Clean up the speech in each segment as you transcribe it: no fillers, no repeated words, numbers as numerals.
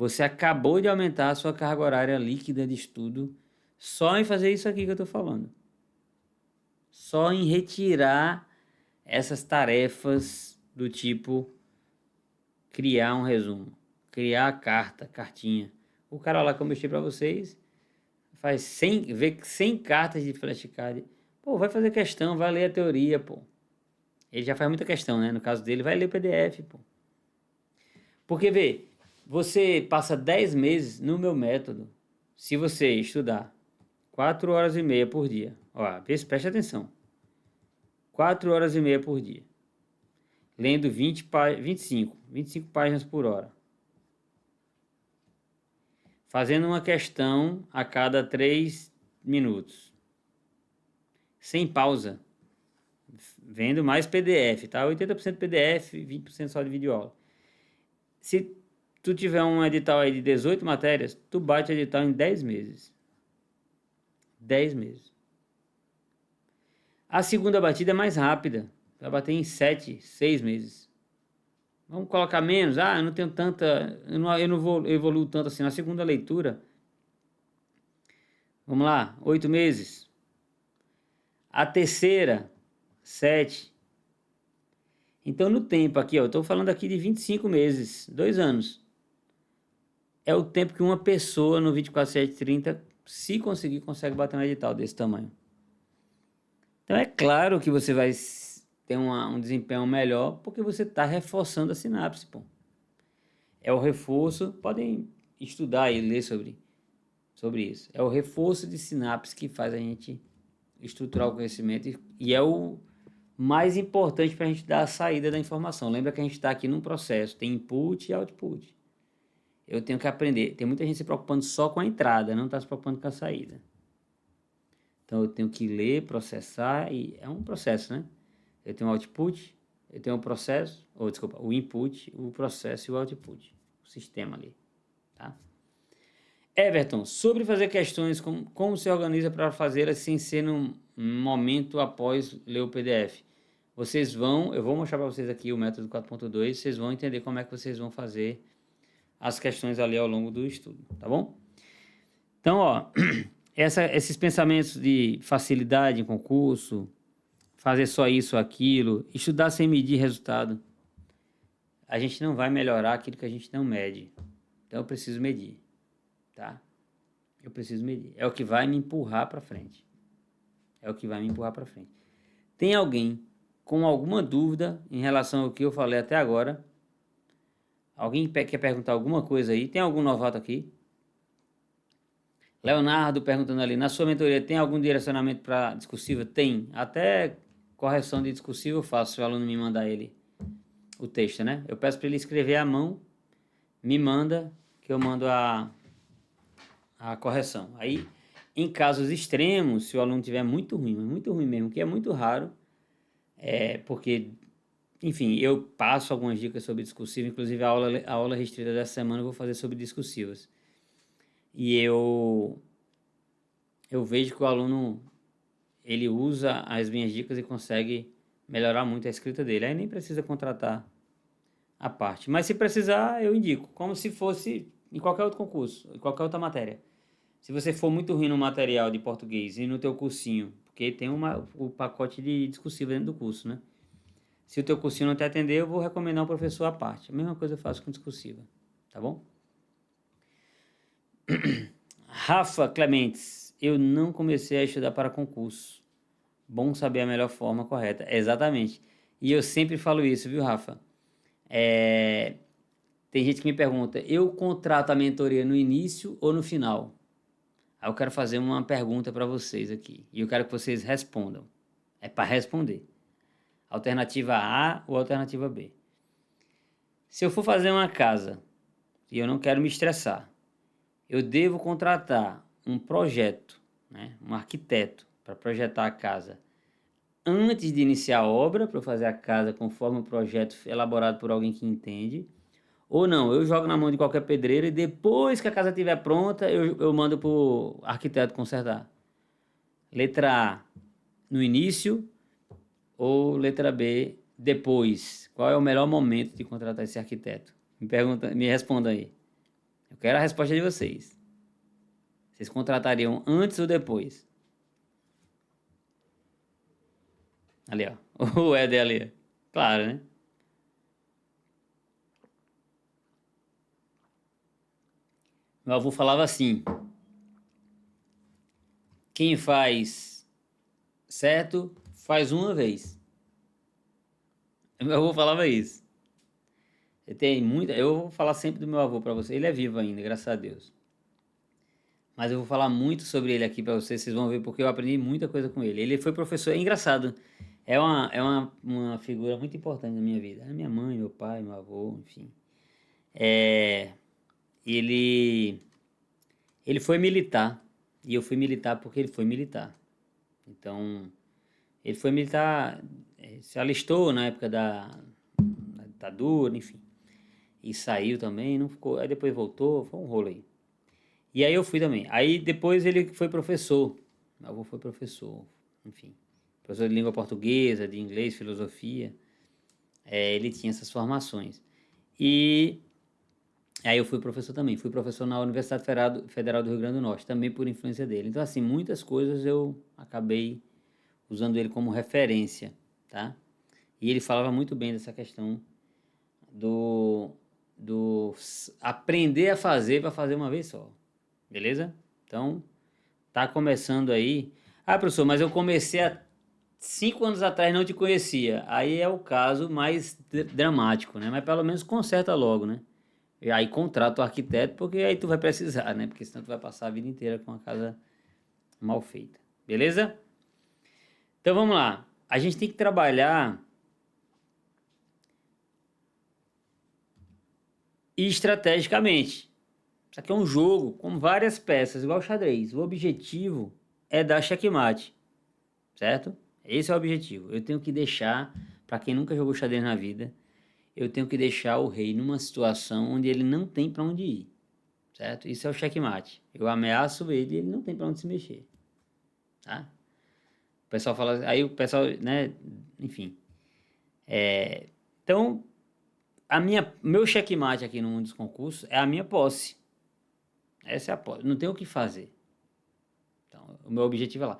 Você acabou de aumentar a sua carga horária líquida de estudo só em fazer isso aqui que eu estou falando. Só em retirar essas tarefas do tipo criar um resumo, criar a cartinha. O cara lá que eu mostrei para vocês faz 100, vê 100 cartas de flashcard. Pô, vai fazer questão, vai ler a teoria, pô. Ele já faz muita questão, né? No caso dele, vai ler o PDF, pô. Porque, vê, você passa 10 meses no meu método. Se você estudar 4 horas e meia por dia. Ó, preste atenção. 4 horas e meia por dia. Lendo 25 páginas por hora. Fazendo uma questão a cada 3 minutos. Sem pausa. Vendo mais PDF, tá? 80% PDF, 20% só de videoaula. Se tu tiver um edital aí de 18 matérias, tu bate o edital em 10 meses. 10 meses. A segunda batida é mais rápida. Vai bater em 7, 6 meses. Vamos colocar menos? Ah, eu não tenho tanta... Eu não vou evoluir tanto assim. Na segunda leitura, vamos lá, 8 meses. A terceira, 7. Então, no tempo aqui, ó, eu estou falando aqui de 25 meses, 2 anos. É o tempo que uma pessoa no 24/7/30, se conseguir, consegue bater um edital desse tamanho. Então, é claro que você vai ter um desempenho melhor, porque você está reforçando a sinapse, pô. É o reforço, podem estudar e ler sobre isso. É o reforço de sinapse que faz a gente estruturar o conhecimento e é o mais importante para a gente dar a saída da informação. Lembra que a gente está aqui num processo, tem input e output. Eu tenho que aprender. Tem muita gente se preocupando só com a entrada, não está se preocupando com a saída. Então eu tenho que ler, processar e é um processo, né? Eu tenho o output, eu tenho o processo, o input, o processo e o output. O sistema ali, tá? Everton, sobre fazer questões, como se organiza para fazê-las sem ser num momento após ler o PDF? Eu vou mostrar para vocês aqui o método 4.2, vocês vão entender como é que vocês vão fazer as questões ali ao longo do estudo, tá bom? Então, ó, esses pensamentos de facilidade em concurso, fazer só isso ou aquilo, estudar sem medir resultado, a gente não vai melhorar aquilo que a gente não mede. Então, eu preciso medir, tá? Eu preciso medir. É o que vai me empurrar para frente. É o que vai me empurrar para frente. Tem alguém com alguma dúvida em relação ao que eu falei até agora? Alguém quer perguntar alguma coisa aí? Tem algum novato aqui? Leonardo perguntando ali, na sua mentoria tem algum direcionamento para discursiva? Tem. Até correção de discursiva eu faço, se o aluno me mandar o texto, né? Eu peço para ele escrever à mão, me manda, que eu mando a correção. Aí, em casos extremos, se o aluno tiver muito ruim mesmo, que é muito raro, porque, enfim, eu passo algumas dicas sobre discursiva, inclusive a aula restrita dessa semana eu vou fazer sobre discursivas. E eu vejo que o aluno, ele usa as minhas dicas e consegue melhorar muito a escrita dele. Aí nem precisa contratar a parte. Mas se precisar, eu indico, como se fosse em qualquer outro concurso, em qualquer outra matéria. Se você for muito ruim no material de português e no teu cursinho, porque tem o pacote de discursiva dentro do curso, né? Se o teu cursinho não te atender, eu vou recomendar um professor à parte. A mesma coisa eu faço com discursiva, tá bom? Rafa Clementes, eu não comecei a estudar para concurso. Bom saber a melhor forma correta. Exatamente. E eu sempre falo isso, viu, Rafa? Tem gente que me pergunta, eu contrato a mentoria no início ou no final? Aí eu quero fazer uma pergunta para vocês aqui. E eu quero que vocês respondam. É para responder. Alternativa A ou alternativa B. Se eu for fazer uma casa e eu não quero me estressar, eu devo contratar um projeto, né, um arquiteto, para projetar a casa antes de iniciar a obra, para eu fazer a casa conforme o projeto elaborado por alguém que entende, ou não, eu jogo na mão de qualquer pedreiro e depois que a casa estiver pronta, eu mando para o arquiteto consertar. Letra A, no início, ou letra B, depois? Qual é o melhor momento de contratar esse arquiteto? Me responda aí. Eu quero a resposta de vocês. Vocês contratariam antes ou depois? Ali, ó. O Éder ali. Claro, né? Meu avô falava assim: quem faz certo, faz uma vez. Meu avô falava isso. Eu vou falar sempre do meu avô para você. Ele é vivo ainda, graças a Deus. Mas eu vou falar muito sobre ele aqui para vocês vão ver porque eu aprendi muita coisa com ele. Ele foi professor, é engraçado. É uma figura muito importante na minha vida. É minha mãe, meu pai, meu avô, enfim. É, ele, ele foi militar. E eu fui militar porque ele foi militar. Então, ele foi militar, se alistou na época da ditadura, enfim. E saiu também, não ficou. Aí depois voltou, foi um rolo aí. E aí eu fui também. Aí depois ele foi professor. Meu avô foi professor, enfim. Professor de língua portuguesa, de inglês, filosofia. Ele tinha essas formações. E aí eu fui professor também. Fui professor na Universidade Federal do Rio Grande do Norte, também por influência dele. Então, assim, muitas coisas eu acabei usando ele como referência, tá? E ele falava muito bem dessa questão do, do aprender a fazer para fazer uma vez só. Beleza? Então, tá começando aí. Ah, professor, mas eu comecei há 5 anos atrás e não te conhecia. Aí é o caso mais dramático, né? Mas pelo menos conserta logo, né? E aí contrata o arquiteto, porque aí tu vai precisar, né? Porque senão tu vai passar a vida inteira com a casa mal feita. Beleza? Então vamos lá. A gente tem que trabalhar estrategicamente. Isso aqui é um jogo com várias peças, igual xadrez. O objetivo é dar checkmate, certo? Esse é o objetivo. Eu tenho que deixar, para quem nunca jogou xadrez na vida, eu tenho que deixar o rei numa situação onde ele não tem para onde ir, certo? Isso é o checkmate. Eu ameaço ele e ele não tem para onde se mexer, tá? O pessoal fala, aí o pessoal, né, enfim. Então, meu checkmate aqui no mundo dos concursos é a minha posse. Essa é a posse. Não tem o que fazer. Então, o meu objetivo é lá.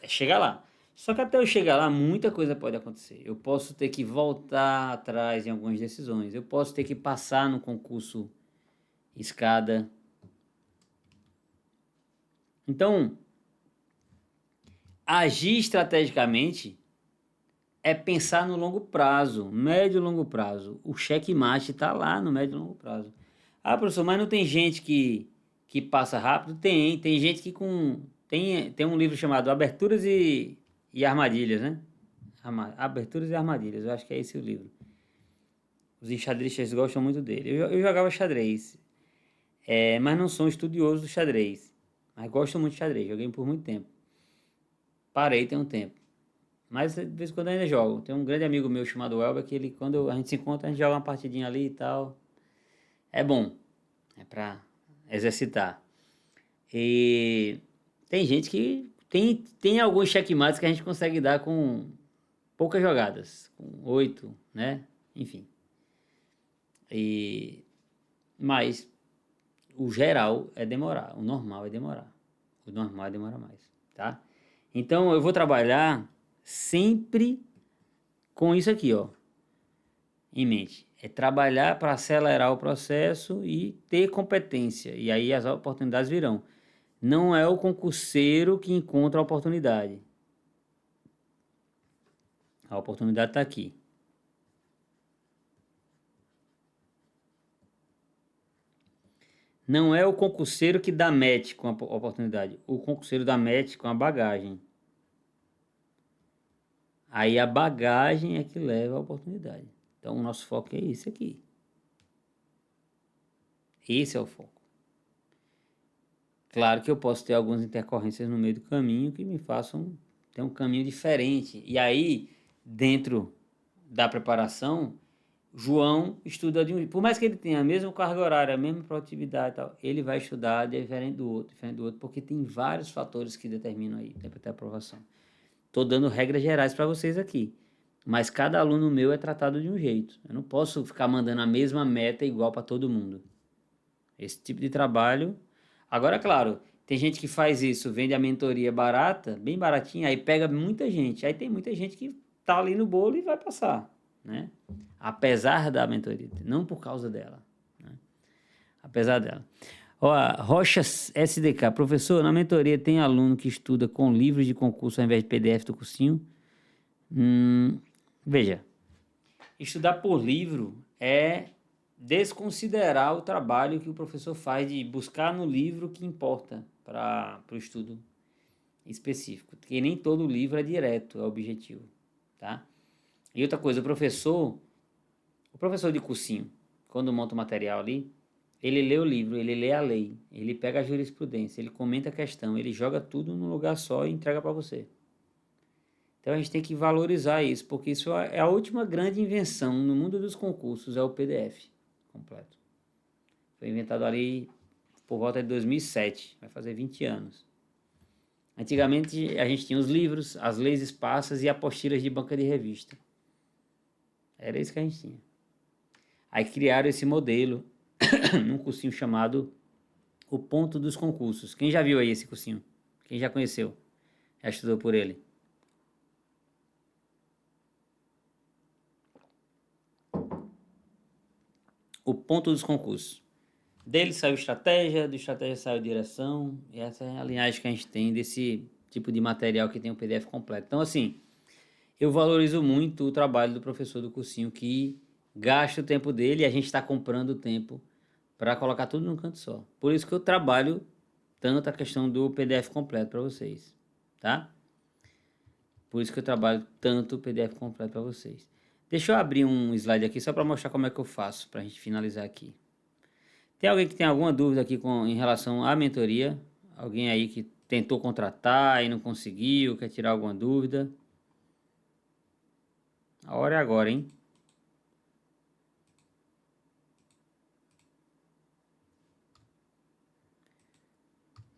É chegar lá. Só que até eu chegar lá, muita coisa pode acontecer. Eu posso ter que voltar atrás em algumas decisões. Eu posso ter que passar no concurso escada. Então, agir estrategicamente é pensar no longo prazo, médio e longo prazo. O checkmate está lá no médio e longo prazo. Ah, professor, mas não tem gente que passa rápido? Tem gente que tem um livro chamado Aberturas e Armadilhas, né? Aberturas e Armadilhas, eu acho que é esse o livro. Os enxadristas gostam muito dele. Eu jogava xadrez, mas não sou estudioso do xadrez. Mas gosto muito de xadrez, joguei por muito tempo. Parei tem um tempo. Mas de vez em quando eu ainda jogo. Tem um grande amigo meu chamado Elber que quando a gente se encontra, a gente joga uma partidinha ali e tal. É bom. É pra exercitar. E tem gente que tem alguns checkmates que a gente consegue dar com poucas jogadas, com 8, né? Enfim. Mas o geral é demorar, o normal é demorar. O normal é demorar mais, tá? Então eu vou trabalhar sempre com isso aqui, ó, em mente. É trabalhar para acelerar o processo e ter competência. E aí as oportunidades virão. Não é o concurseiro que encontra a oportunidade. A oportunidade está aqui. Não é o concurseiro que dá match com a oportunidade. O concurseiro dá match com a bagagem. Aí a bagagem é que leva à oportunidade. Então o nosso foco é esse aqui. Esse é o foco. Claro que eu posso ter algumas intercorrências no meio do caminho que me façam ter um caminho diferente. E aí, dentro da preparação, João estuda de um. Por mais que ele tenha a mesma carga horária, a mesma produtividade e tal, ele vai estudar diferente do outro, porque tem vários fatores que determinam aí a aprovação. Estou dando regras gerais para vocês aqui. Mas cada aluno meu é tratado de um jeito. Eu não posso ficar mandando a mesma meta igual para todo mundo. Esse tipo de trabalho. Agora, claro, tem gente que faz isso, vende a mentoria barata, bem baratinha, aí pega muita gente. Aí tem muita gente que tá ali no bolo e vai passar, né? Apesar da mentoria, não por causa dela, né? Apesar dela. Ó, Rocha SDK, professor, na mentoria tem aluno que estuda com livros de concurso ao invés de PDF do cursinho? Veja, estudar por livro é desconsiderar o trabalho que o professor faz de buscar no livro o que importa para o estudo específico, porque nem todo livro é direto, é objetivo, tá? E outra coisa, o professor de cursinho, quando monta o material ali, ele lê o livro, ele lê a lei, ele pega a jurisprudência, ele comenta a questão, ele joga tudo num lugar só e entrega para você. Então a gente tem que valorizar isso, porque isso é a última grande invenção no mundo dos concursos, é o PDF completo. Foi inventado ali por volta de 2007, vai fazer 20 anos. Antigamente a gente tinha os livros, as leis esparsas e apostilas de banca de revista. Era isso que a gente tinha. Aí criaram esse modelo num cursinho chamado O Ponto dos Concursos. Quem já viu aí esse cursinho? Quem já conheceu? Já estudou por ele? O Ponto dos Concursos. Dele saiu estratégia, do estratégia saiu direção, e essa é a linhagem que a gente tem desse tipo de material que tem o PDF completo. Então, assim, eu valorizo muito o trabalho do professor do cursinho que gasta o tempo dele e a gente está comprando o tempo para colocar tudo num canto só. Por isso que eu trabalho tanto a questão do PDF completo para vocês, tá? Por isso que eu trabalho tanto o PDF completo para vocês. Deixa eu abrir um slide aqui só para mostrar como é que eu faço para a gente finalizar aqui. Tem alguém que tem alguma dúvida aqui em relação à mentoria? Alguém aí que tentou contratar e não conseguiu, quer tirar alguma dúvida? A hora é agora, hein?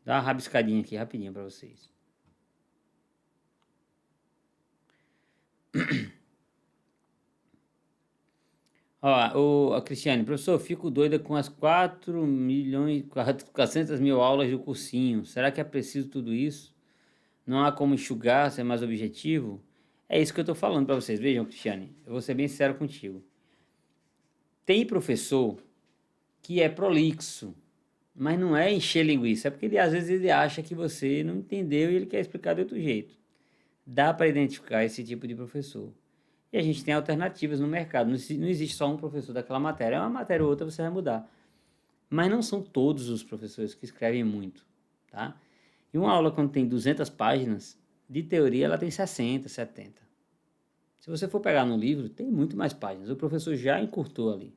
Dá uma rabiscadinha aqui rapidinho para vocês. Ó, a Cristiane, professor, fico doida com as 400 mil aulas do cursinho. Será que é preciso tudo isso? Não há como enxugar, ser mais objetivo? É isso que eu estou falando para vocês. Vejam, Cristiane, eu vou ser bem sincero contigo. Tem professor que é prolixo, mas não é encher linguiça, é porque às vezes ele acha que você não entendeu e ele quer explicar de outro jeito. Dá para identificar esse tipo de professor. E a gente tem alternativas no mercado. Não existe só um professor daquela matéria. É uma matéria ou outra você vai mudar. Mas não são todos os professores que escrevem muito, tá? E uma aula quando tem 200 páginas, de teoria ela tem 60, 70. Se você for pegar no livro, tem muito mais páginas. O professor já encurtou ali.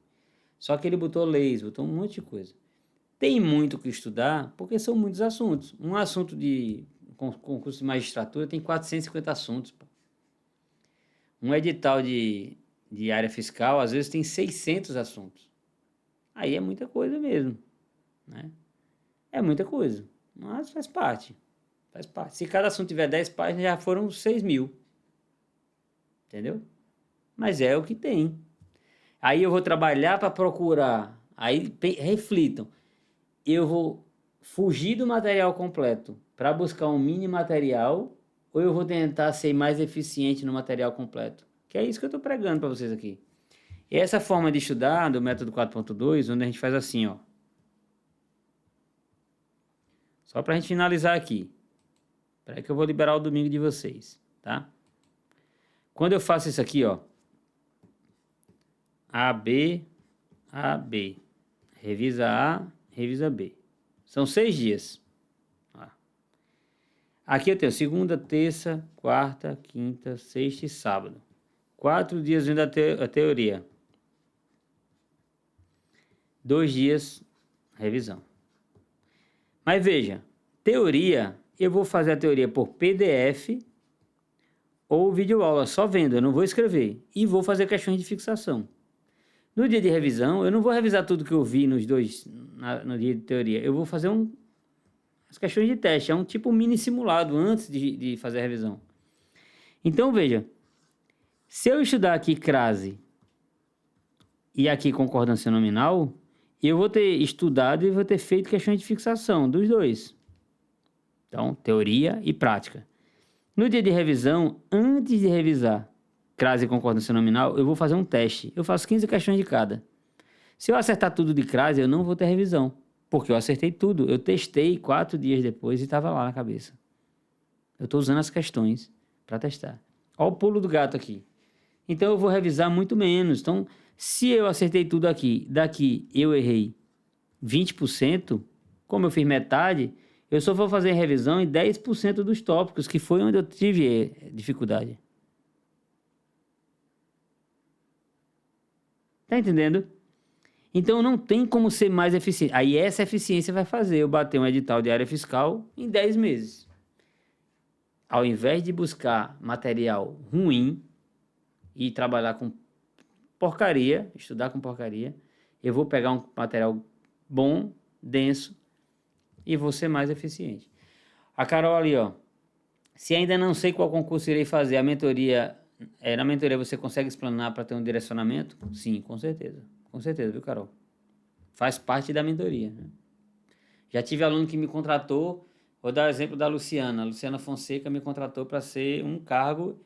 Só que ele botou leis, botou um monte de coisa. Tem muito o que estudar, porque são muitos assuntos. Um assunto de concurso de magistratura tem 450 assuntos, pô. Um edital de área fiscal, às vezes, tem 600 assuntos. Aí é muita coisa mesmo, né? É muita coisa, mas faz parte. Faz parte. Se cada assunto tiver 10 páginas, já foram 6 mil. Entendeu? Mas é o que tem. Aí eu vou trabalhar para procurar. Aí reflitam. Eu vou fugir do material completo para buscar um mini material ou eu vou tentar ser mais eficiente no material completo? Que é isso que eu estou pregando para vocês aqui. E essa forma de estudar do método 4.2, onde a gente faz assim, ó. Só para a gente finalizar aqui. Espera que eu vou liberar o domingo de vocês, tá? Quando eu faço isso aqui, ó. A, B, A, B. Revisa A, revisa B. São 6 dias. Aqui eu tenho segunda, terça, quarta, quinta, sexta e sábado. 4 dias vendo a teoria. 2 dias revisão. Mas veja, teoria, eu vou fazer a teoria por PDF ou videoaula, só vendo, eu não vou escrever. E vou fazer questões de fixação. No dia de revisão, eu não vou revisar tudo que eu vi no dia de teoria. Eu vou fazer as questões de teste, é um tipo mini simulado antes de fazer a revisão. Então, veja, se eu estudar aqui crase e aqui concordância nominal, eu vou ter estudado e vou ter feito questões de fixação dos dois. Então, teoria e prática. No dia de revisão, antes de revisar crase e concordância nominal, eu vou fazer um teste. Eu faço 15 questões de cada. Se eu acertar tudo de crase, eu não vou ter revisão. Porque eu acertei tudo. Eu testei 4 dias depois e estava lá na cabeça. Eu estou usando as questões para testar. Olha o pulo do gato aqui. Então, eu vou revisar muito menos. Então, se eu acertei tudo aqui, daqui eu errei 20%, como eu fiz metade, eu só vou fazer revisão em 10% dos tópicos, que foi onde eu tive dificuldade. Tá entendendo? Então não tem como ser mais eficiente. Aí essa eficiência vai fazer eu bater um edital de área fiscal em 10 meses. Ao invés de buscar material ruim e trabalhar com porcaria, estudar com porcaria, eu vou pegar um material bom, denso, e vou ser mais eficiente. A Carol ali, ó. Se ainda não sei qual concurso irei fazer, a mentoria... na mentoria você consegue explanar para ter um direcionamento? Sim, com certeza. Com certeza, viu, Carol? Faz parte da mentoria. Né? Já tive aluno que me contratou, vou dar o exemplo da Luciana. A Luciana Fonseca me contratou para ser um cargo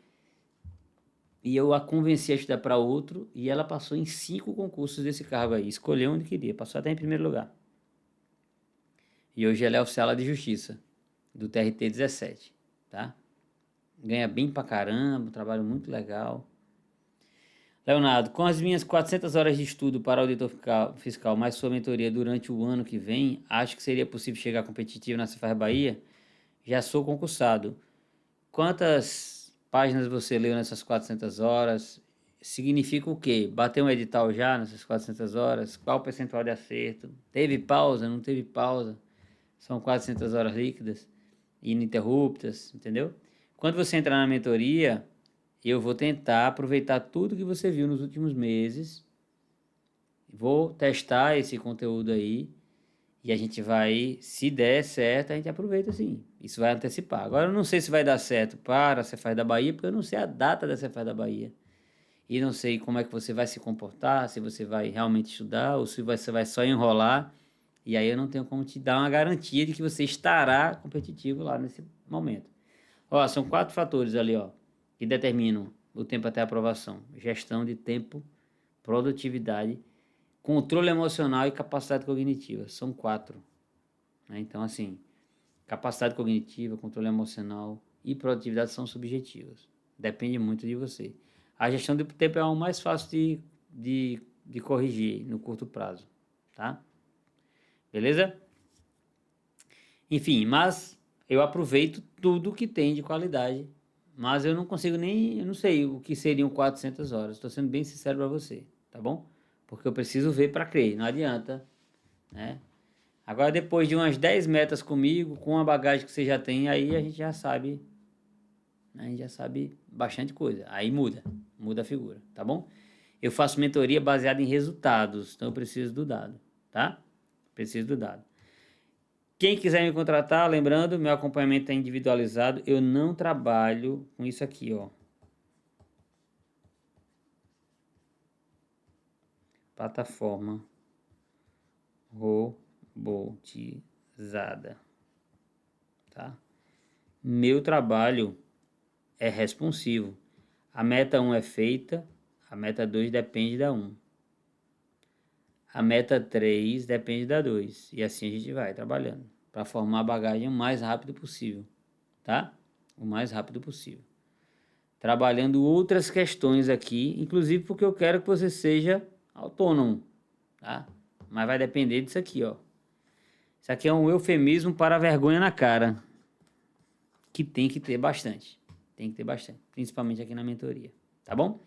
e eu a convenci a estudar para outro e ela passou em 5 concursos desse cargo aí. Escolheu onde queria, passou até em primeiro lugar. E hoje ela é oficial de justiça do TRT 17, tá? Ganha bem pra caramba, um trabalho muito legal. Leonardo, com as minhas 400 horas de estudo para auditor fiscal, mais sua mentoria durante o ano que vem, acho que seria possível chegar competitivo na Cefaz Bahia? Já sou concursado. Quantas páginas você leu nessas 400 horas? Significa o quê? Bateu um edital já nessas 400 horas? Qual o percentual de acerto? Teve pausa? Não teve pausa? São 400 horas líquidas, ininterruptas, entendeu? Quando você entrar na mentoria, eu vou tentar aproveitar tudo que você viu nos últimos meses. Vou testar esse conteúdo aí. E a gente vai, se der certo, a gente aproveita sim. Isso vai antecipar. Agora eu não sei se vai dar certo para a Cefaz da Bahia, porque eu não sei a data da Cefaz da Bahia. E não sei como é que você vai se comportar, se você vai realmente estudar ou se você vai só enrolar. E aí eu não tenho como te dar uma garantia de que você estará competitivo lá nesse momento. Ó, são 4 fatores ali, ó, que determinam o tempo até a aprovação. Gestão de tempo, produtividade, controle emocional e capacidade cognitiva. São 4. Né? Então, assim, capacidade cognitiva, controle emocional e produtividade são subjetivas. Depende muito de você. A gestão do tempo é o mais fácil de corrigir no curto prazo, tá? Beleza? Enfim, mas eu aproveito tudo que tem de qualidade, mas eu não consigo nem, eu não sei o que seriam 400 horas. Estou sendo bem sincero para você, tá bom? Porque eu preciso ver para crer, não adianta, né? Agora, depois de umas 10 metas comigo, com a bagagem que você já tem, aí a gente já sabe, né? A gente já sabe bastante coisa. Aí muda a figura, tá bom? Eu faço mentoria baseada em resultados, então eu preciso do dado, tá? Preciso do dado. Quem quiser me contratar, lembrando, meu acompanhamento é individualizado. Eu não trabalho com isso aqui, ó. Plataforma robotizada, tá? Meu trabalho é responsivo. A meta 1 é feita, a meta 2 depende da 1. A meta 3 depende da 2. E assim a gente vai trabalhando para formar a bagagem o mais rápido possível, tá? O mais rápido possível. Trabalhando outras questões aqui, inclusive porque eu quero que você seja autônomo, tá? Mas vai depender disso aqui, ó. Isso aqui é um eufemismo para a vergonha na cara, que tem que ter bastante. Tem que ter bastante, principalmente aqui na mentoria, tá bom?